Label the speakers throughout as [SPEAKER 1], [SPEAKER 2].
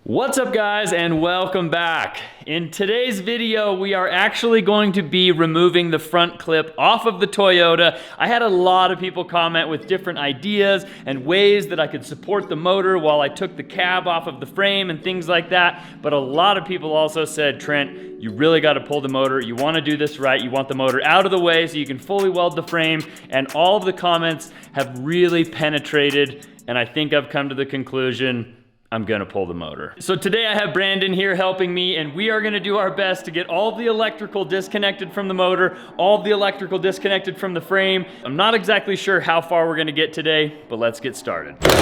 [SPEAKER 1] What's up guys, and welcome back. In today's video, we are actually going to be removing the front clip off of the Toyota. I had a lot of people comment with different ideas and ways that I could support the motor while I took the cab off of the frame and things like that. But a lot of people also said, Trent, you really got to pull the motor. You want to do this right. You want the motor out of the way so you can fully weld the frame. And all of the comments have really penetrated, and I think I've come to the conclusion I'm gonna pull the motor. So today I have Brandon here helping me, and we are gonna do our best to get all of the electrical disconnected from the motor, all of the electrical disconnected from the frame. I'm not exactly sure how far we're gonna get today, but let's get started. These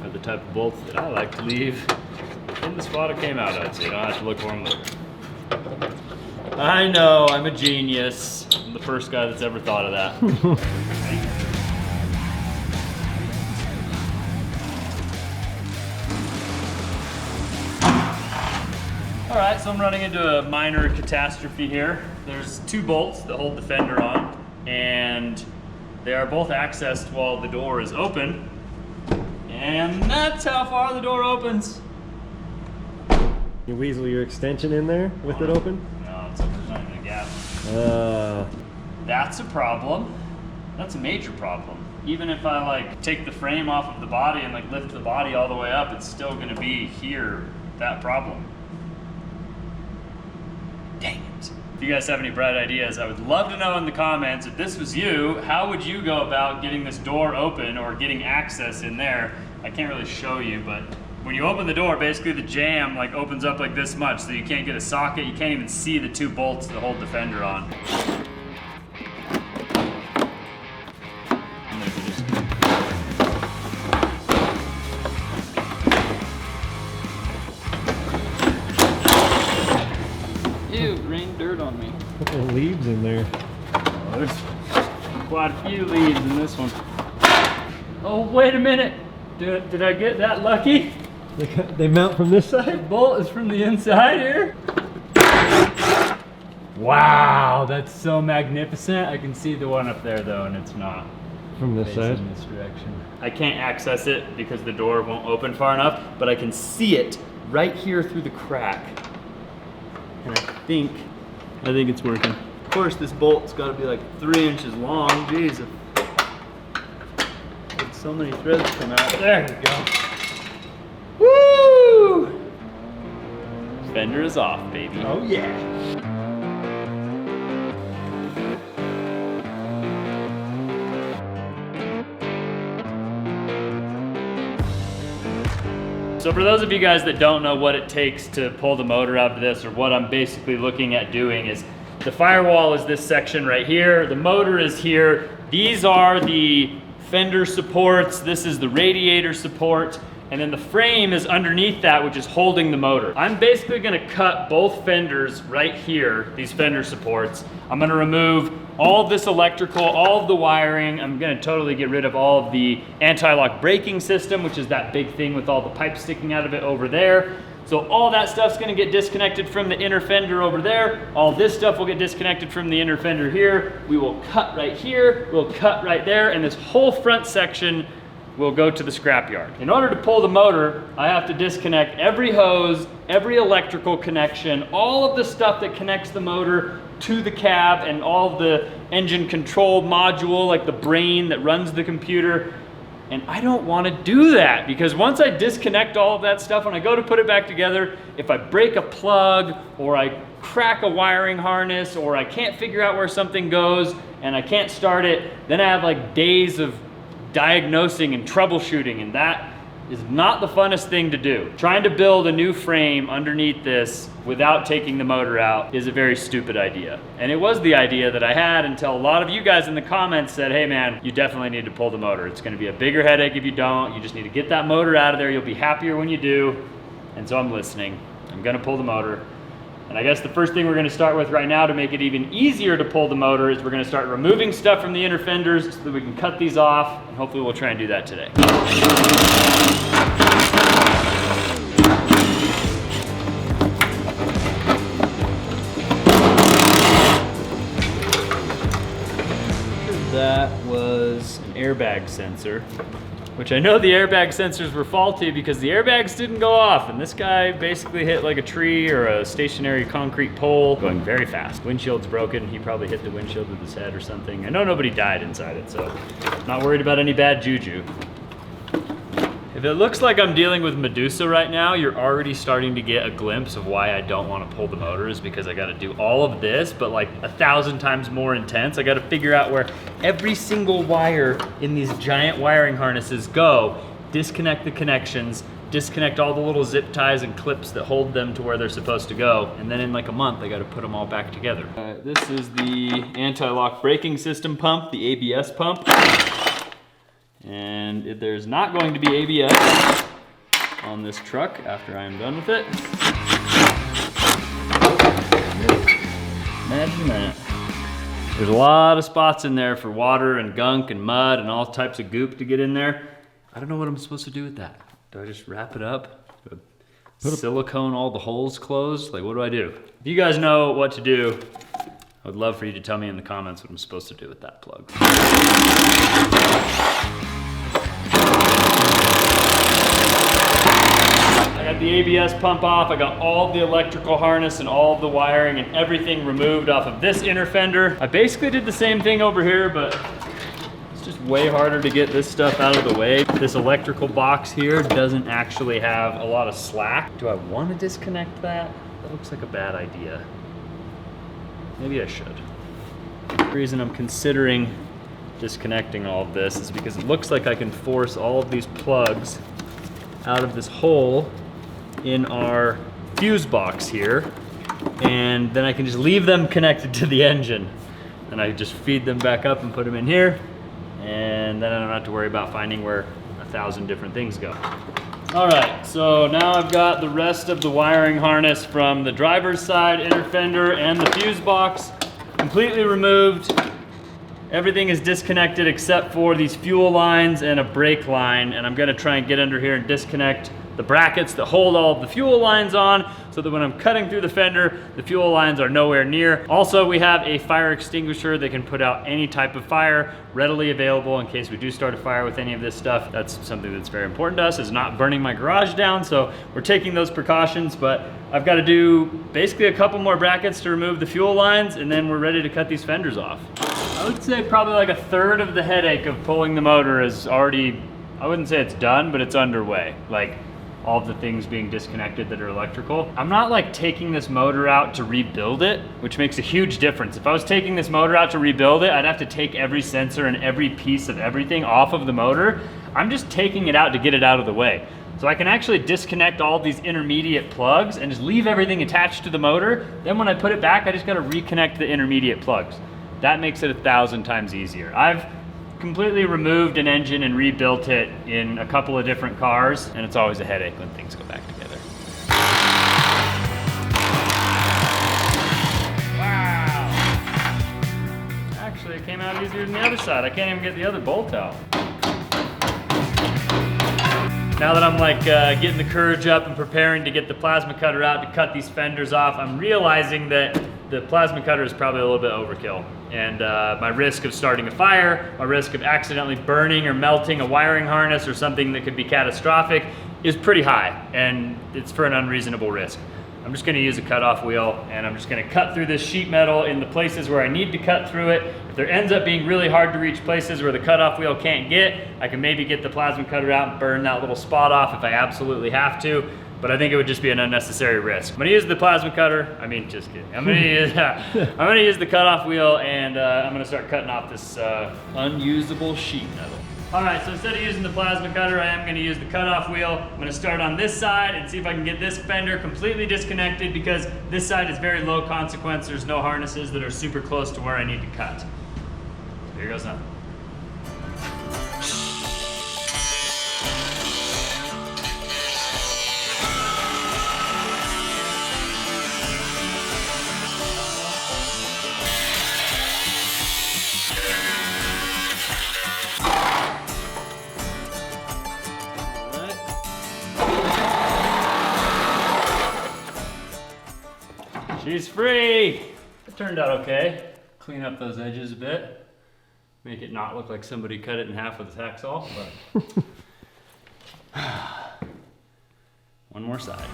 [SPEAKER 1] are the type of bolts that I like to leave in the spot it came out of, so you don't have to look for them later. I know, I'm a genius. I'm the first guy that's ever thought of that. All right, so I'm running into a minor catastrophe here. There's two bolts that hold the fender on, and they are both accessed while the door is open. And that's how far the door opens.
[SPEAKER 2] You weasel your extension in there with it open?
[SPEAKER 1] No, it's there's not even a gap. That's a problem. That's a major problem. Even if I like take the frame off of the body and like lift the body all the way up, it's still gonna be here, that problem. Dang it. If you guys have any bright ideas, I would love to know in the comments. If this was you, how would you go about getting this door open or getting access in there? I can't really show you, but when you open the door, basically the jamb like opens up like this much, so you can't get a socket, you can't even see the two bolts that hold the fender on. Ew, rained dirt on me.
[SPEAKER 2] Put the leaves in there.
[SPEAKER 1] Oh, there's quite a few leaves in this one. Oh, wait a minute. Did I get that lucky?
[SPEAKER 2] They mount from this
[SPEAKER 1] The
[SPEAKER 2] side?
[SPEAKER 1] bolt is from the inside here. Wow, that's so magnificent. I can see the one up there though, and it's not.
[SPEAKER 2] From this side?
[SPEAKER 1] In this direction. I can't access it because the door won't open far enough, but I can see it right here through the crack. And I think it's working. Of course, this bolt's got to be like 3 inches long. Jeez, so many threads come out. There we go. Woo! Fender is off, baby.
[SPEAKER 2] Oh yeah.
[SPEAKER 1] So for those of you guys that don't know what it takes to pull the motor out of this, or what I'm basically looking at doing, is the firewall is this section right here, the motor is here, these are the fender supports, this is the radiator support, and then the frame is underneath that, which is holding the motor. I'm basically gonna cut both fenders right here, these fender supports. I'm gonna remove all of this electrical, all of the wiring. I'm gonna totally get rid of all of the anti-lock braking system, which is that big thing with all the pipes sticking out of it over there. So all that stuff's gonna get disconnected from the inner fender over there. All this stuff will get disconnected from the inner fender here. We will cut right here, we'll cut right there, and this whole front section will go to the scrapyard. In order to pull the motor, I have to disconnect every hose, every electrical connection, all of the stuff that connects the motor to the cab, and all of the engine control module, like the brain that runs the computer. And I don't want to do that, because once I disconnect all of that stuff, when I go to put it back together, if I break a plug or I crack a wiring harness or I can't figure out where something goes and I can't start it, then I have like days of diagnosing and troubleshooting, and that is not the funnest thing to do. Trying to build a new frame underneath this without taking the motor out is a very stupid idea. And it was the idea that I had until a lot of you guys in the comments said, hey man, you definitely need to pull the motor. It's gonna be a bigger headache if you don't. You just need to get that motor out of there. You'll be happier when you do. And so I'm listening. I'm gonna pull the motor. And I guess the first thing we're gonna start with right now to make it even easier to pull the motor is we're gonna start removing stuff from the inner fenders so that we can cut these off, and hopefully we'll try and do that today. That was an airbag sensor. which I know the airbag sensors were faulty because the airbags didn't go off, and this guy basically hit like a tree or a stationary concrete pole going very fast. Windshield's broken. He probably hit the windshield with his head or something. I know nobody died inside it, so not worried about any bad juju. If it looks like I'm dealing with Medusa right now, you're already starting to get a glimpse of why I don't want to pull the motors, because I got to do all of this, but like 1,000 times more intense. I got to figure out where every single wire in these giant wiring harnesses go, disconnect the connections, disconnect all the little zip ties and clips that hold them to where they're supposed to go, and then in like a month, I got to put them all back together. This is the anti-lock braking system pump, the ABS pump. And there's not going to be ABS on this truck after I am done with it. Imagine that. There's a lot of spots in there for water and gunk and mud and all types of goop to get in there. I don't know what I'm supposed to do with that. Do I just wrap it up? Do I silicone all the holes closed? Like, what do I do? If you guys know what to do, I would love for you to tell me in the comments what I'm supposed to do with that plug. I got the ABS pump off. I got all the electrical harness and all of the wiring and everything removed off of this inner fender. I basically did the same thing over here, but it's just way harder to get this stuff out of the way. This electrical box here doesn't actually have a lot of slack. Do I want to disconnect that? That looks like a bad idea. Maybe I should. The reason I'm considering disconnecting all of this is because it looks like I can force all of these plugs out of this hole in our fuse box here, and then I can just leave them connected to the engine. And I just feed them back up and put them in here, and then I don't have to worry about finding where 1,000 different things go. All right, so now I've got the rest of the wiring harness from the driver's side, inner fender, and the fuse box completely removed. Everything is disconnected except for these fuel lines and a brake line, and I'm gonna try and get under here and disconnect the brackets that hold all of the fuel lines on so that when I'm cutting through the fender, the fuel lines are nowhere near. Also, we have a fire extinguisher that can put out any type of fire, readily available in case we do start a fire with any of this stuff. That's something that's very important to us, is not burning my garage down, so we're taking those precautions, but I've got to do basically a couple more brackets to remove the fuel lines, and then we're ready to cut these fenders off. I would say probably like 1/3 of the headache of pulling the motor is already, I wouldn't say it's done, but it's underway. Like, all of the things being disconnected that are electrical. I'm not like taking this motor out to rebuild it, which makes a huge difference. If I was taking this motor out to rebuild it, I'd have to take every sensor and every piece of everything off of the motor. I'm just taking it out to get it out of the way. So I can actually disconnect all these intermediate plugs and just leave everything attached to the motor. Then when I put it back, I just gotta reconnect the intermediate plugs. That makes it 1,000 times easier. I've completely removed an engine and rebuilt it in a couple of different cars, and it's always a headache when things go back together. Wow! Actually, it came out easier than the other side. I can't even get the other bolt out. Now that I'm like getting the courage up and preparing to get the plasma cutter out to cut these fenders off, I'm realizing that the plasma cutter is probably a little bit overkill. And my risk of starting a fire, my risk of accidentally burning or melting a wiring harness or something that could be catastrophic is pretty high, and it's for an unreasonable risk. I'm just gonna use a cutoff wheel, and I'm just gonna cut through this sheet metal in the places where I need to cut through it. If there ends up being really hard to reach places where the cutoff wheel can't get, I can maybe get the plasma cutter out and burn that little spot off if I absolutely have to. But I think it would just be an unnecessary risk. I'm gonna use the plasma cutter. I mean, just kidding. I'm gonna use the cutoff wheel, and I'm gonna start cutting off this unusable sheet metal. All right, so instead of using the plasma cutter, I am gonna use the cutoff wheel. I'm gonna start on this side and see if I can get this fender completely disconnected, because this side is very low consequence. There's no harnesses that are super close to where I need to cut. So here goes nothing. She's free! It turned out okay. Clean up those edges a bit. Make it not look like somebody cut it in half with a hacksaw, but One more side.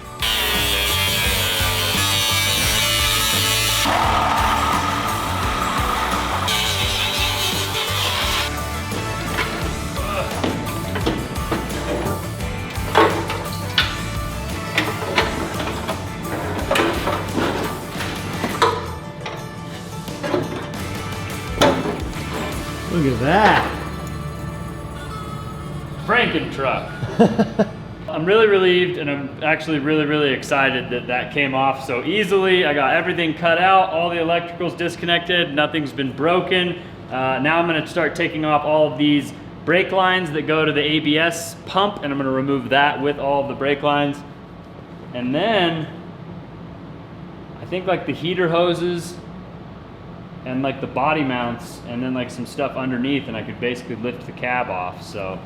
[SPEAKER 2] Look at that.
[SPEAKER 1] Franken truck. I'm really relieved, and I'm actually really excited that that came off so easily. I got everything cut out, all the electricals disconnected, nothing's been broken. Now I'm gonna start taking off all of these brake lines that go to the ABS pump, and I'm gonna remove that with all of the brake lines. And then, I think like the heater hoses, and like the body mounts, and then like some stuff underneath, and I could basically lift the cab off, so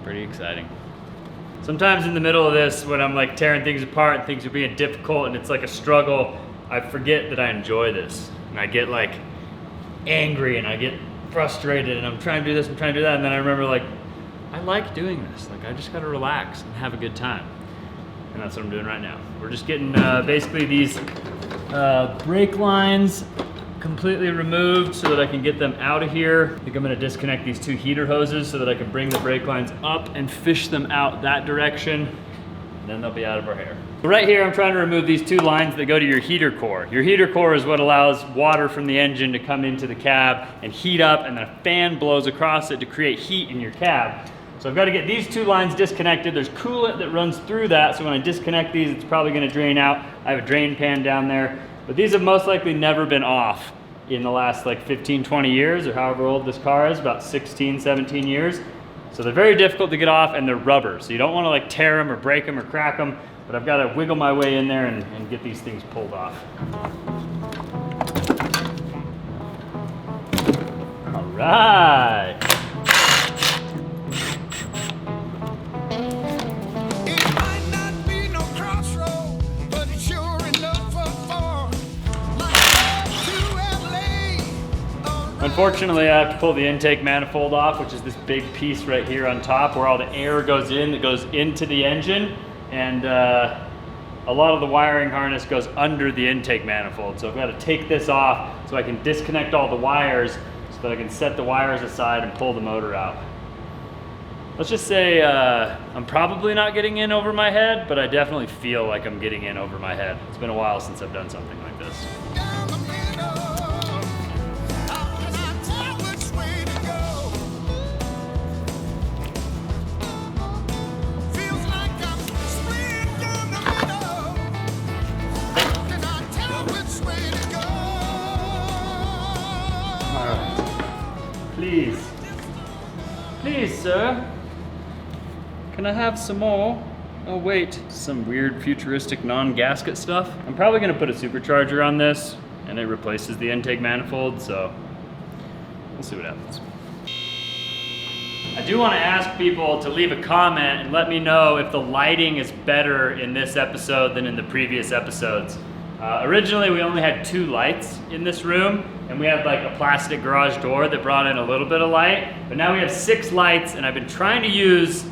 [SPEAKER 1] pretty exciting. Sometimes in the middle of this, when I'm like tearing things apart and things are being difficult and it's like a struggle, I forget that I enjoy this. And I get like angry and I get frustrated and I'm trying to do this, I'm trying to do that, and then I remember like, I like doing this. Like I just gotta relax and have a good time. And that's what I'm doing right now. We're just getting basically these brake lines completely removed so that I can get them out of here. I think I'm gonna disconnect these two heater hoses so that I can bring the brake lines up and fish them out that direction. And then they'll be out of our hair. So right here, I'm trying to remove these two lines that go to your heater core. Your heater core is what allows water from the engine to come into the cab and heat up, and then a fan blows across it to create heat in your cab. So I've got to get these two lines disconnected. There's coolant that runs through that, so when I disconnect these, it's probably gonna drain out. I have a drain pan down there, but these have most likely never been off in the last like 15, 20 years, or however old this car is, about 16, 17 years. So they're very difficult to get off, and they're rubber. So you don't wanna like tear them or break them or crack them, but I've gotta wiggle my way in there and get these things pulled off. All right. Unfortunately, I have to pull the intake manifold off, which is this big piece right here on top where all the air goes in, that goes into the engine. And a lot of the wiring harness goes under the intake manifold. So I've got to take this off so I can disconnect all the wires so that I can set the wires aside and pull the motor out. Let's just say I'm probably not getting in over my head, but I definitely feel like I'm getting in over my head. It's been a while since I've done something like this. Please, sir. Can I have some more? Oh wait, some weird futuristic non-gasket stuff. I'm probably gonna put a supercharger on this and it replaces the intake manifold, so we'll see what happens. I do want to ask people to leave a comment and let me know if the lighting is better in this episode than in the previous episodes. Originally, we only had 2 lights in this room, and we had like a plastic garage door that brought in a little bit of light, but now we have 6 lights, and I've been trying to use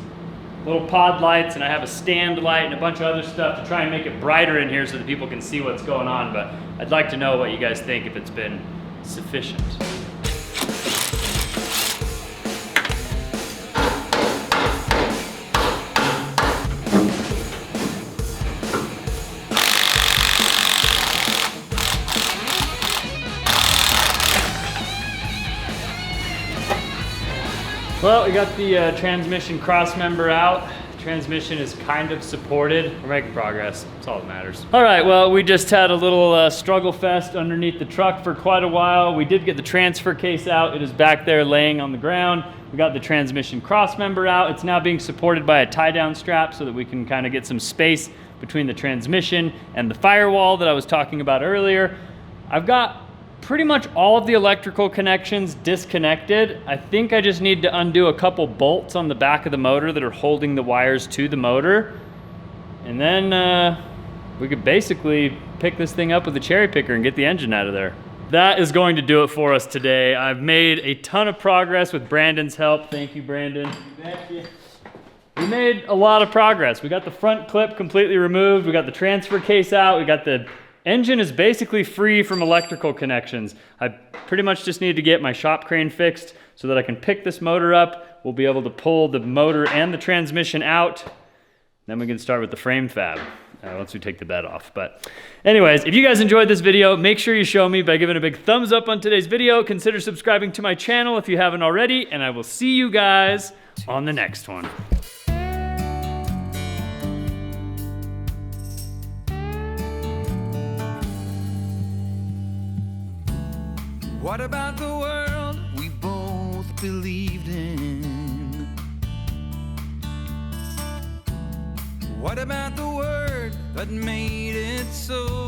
[SPEAKER 1] little pod lights, and I have a stand light and a bunch of other stuff to try and make it brighter in here so that people can see what's going on, but I'd like to know what you guys think, if it's been sufficient. Well, we got the transmission cross member out. Transmission is kind of supported. We're making progress. That's all that matters. All right, well, we just had a little struggle fest underneath the truck for quite a while. We did get the transfer case out. It is back there laying on the ground. We got the transmission cross member out. It's now being supported by a tie-down strap so that we can kind of get some space between the transmission and the firewall that I was talking about earlier. I've got pretty much all of the electrical connections disconnected. I think I just need to undo a couple bolts on the back of the motor that are holding the wires to the motor. And then we could basically pick this thing up with a cherry picker and get the engine out of there. That is going to do it for us today. I've made a ton of progress with Brandon's help. Thank you, Brandon. made a lot of progress. We got the front clip completely removed. We got the transfer case out. We got the engine is basically free from electrical connections. I pretty much just need to get my shop crane fixed so that I can pick this motor up. We'll be able to pull the motor and the transmission out. Then we can start with the frame fab once we take the bed off. But anyways, if you guys enjoyed this video, make sure you show me by giving a big thumbs up on today's video. Consider subscribing to my channel if you haven't already, and I will see you guys on the next one.
[SPEAKER 3] What about the world we both believed in? What about the word that made it so?